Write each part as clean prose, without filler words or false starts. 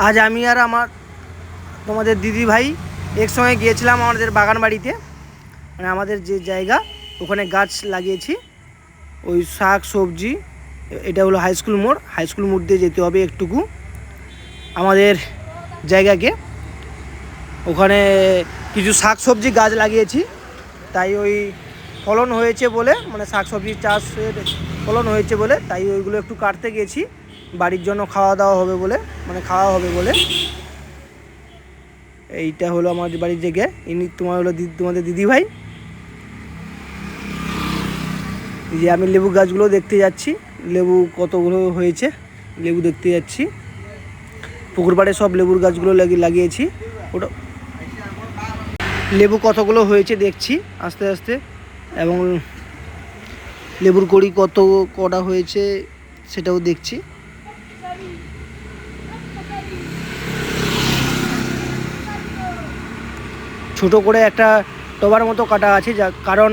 আজ আমি আর আমার তোমাদের দিদি ভাই একসঙ্গে গিয়েছিলাম আমাদের বাগান বাড়িতে, মানে আমাদের যে জায়গা ওখানে গাছ লাগিয়েছি, ওই শাক সবজি। এটা হলো হাই স্কুল মোড় দিয়ে যেতে হবে একটুকু আমাদের জায়গাকে। ওখানে কিছু শাক সবজি গাছ লাগিয়েছি, তাই ওই ফলন হয়েছে বলে, মানে শাক সবজি চাষের ফলন হয়েছে বলে, তাই ওইগুলো একটু কাটতে গেছি বাড়ির জন্য খাওয়া দাওয়া হবে বলে, মানে খাওয়া হবে বলে। এইটা হলো আমাদের বাড়ির জায়গা। ইনি তোমাদের দিদি ভাই। যে আমি লেবু গাছগুলো দেখতে যাচ্ছি, লেবু কতগুলো হয়েছে লেবু দেখতে যাচ্ছি। পুকুর পাড়ে সব লেবুর গাছগুলো লাগিয়েছি। ওটা লেবু কতগুলো হয়েছে দেখছি আস্তে আস্তে, এবং লেবুর কড়ি কটা হয়েছে সেটাও দেখছি। ছোট করে একটা টবার মতো কাটা আছে, যা কারণ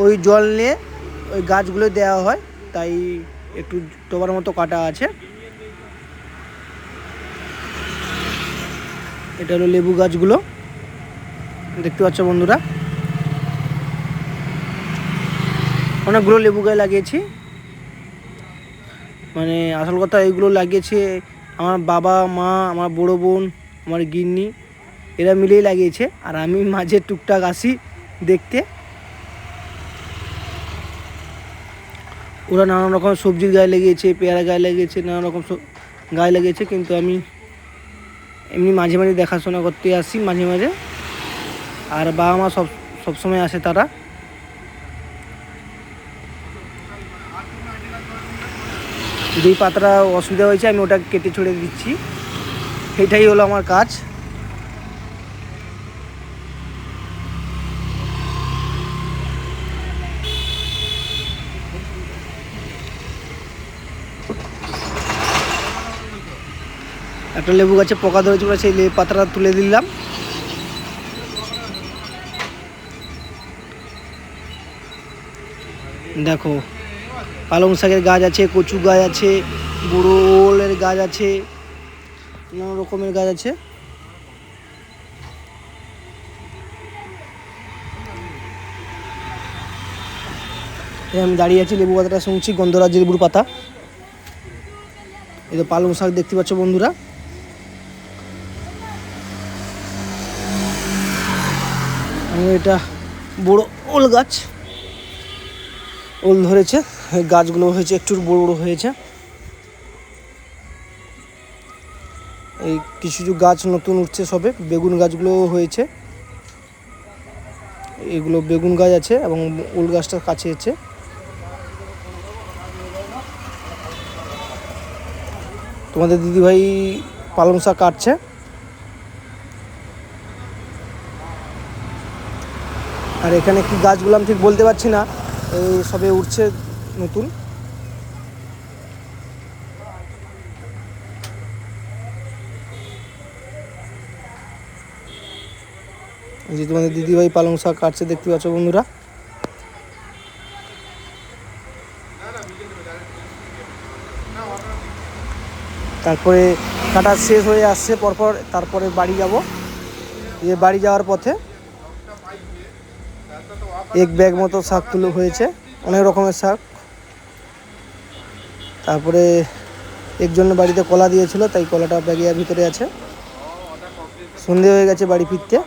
ওই জল নিয়ে ওই গাছগুলো দেওয়া হয়, তাই একটু টবার মতো কাটা আছে। এটা হলো লেবু গাছগুলো, দেখতে পাচ্ছ বন্ধুরা। অনেকগুলো লেবু গাছ লাগিয়েছি, মানে আসল কথা এইগুলো লাগিয়েছে আমার বাবা মা, আমার বড়ো বোন, আমার গিন্নি, এরা মিলেই লাগিয়েছে। আর আমি মাঝে টুকটাক আসি দেখতে। ওরা নানান রকম সবজির গায়ে লাগিয়েছে, পেয়ারা গায়ে লাগিয়েছে, নানা রকম গায়ে লাগিয়েছে, কিন্তু আমি এমনি মাঝে মাঝে দেখাশোনা করতে আসি মাঝে মাঝে। আর বাবা মা সবসময় আসে তারা। যেই পাতাটা অসুবিধা হয়েছে আমি ওটা কেটে ছড়ে দিচ্ছি, এটাই হলো আমার কাজ। একটা লেবু গাছে পোকা ধরেছে, সেই পাতাটা তুলে দিলাম। দেখো পালং শাকের গাছ আছে, কচু গাছ আছে, বুড়ো ওলের গাছ আছে, নানা রকমের গাছ আছে। আমি দাঁড়িয়ে আছি, লেবু পাতাটা শুনছি, গন্ধরাজ লেবুর পাতা। এই তো পালং শাক দেখতে পাচ্ছ বন্ধুরা। এটা বড় ওল গাছ, ওল ধরেছে, গাছগুলো হয়েছে একটু বড় বড় হয়েছে। এই কিছু কিছু গাছ নতুন উঠছে সবে, বেগুন গাছগুলো হয়েছে, এগুলো বেগুন গাছ আছে এবং ওল গাছটার কাছে আছে। তোমাদের দিদিভাই পালং শাক কাটছে। আর এখানে কি গাছগুলো আমি ঠিক বলতে পারছি না, এই সবে উঠছে নতুন। এই যে তোমাদের দিদিভাই পালং শাক কাটছে, দেখতে পাচ্ছ বন্ধুরা। তারপরে কাটা শেষ হয়ে আসছে পরপর, তারপরে বাড়ি যাব। যে বাড়ি যাওয়ার পথে এক ব্যাগ মতো শাক তুলে হয়েছে, অনেক রকমের শাক। তারপরে একজন বাড়িতে কলা দিয়েছিল, তাই কলাটা ব্যাগের ভিতরে আছে। সন্ধে হয়ে গেছে বাড়ি ফিরতে।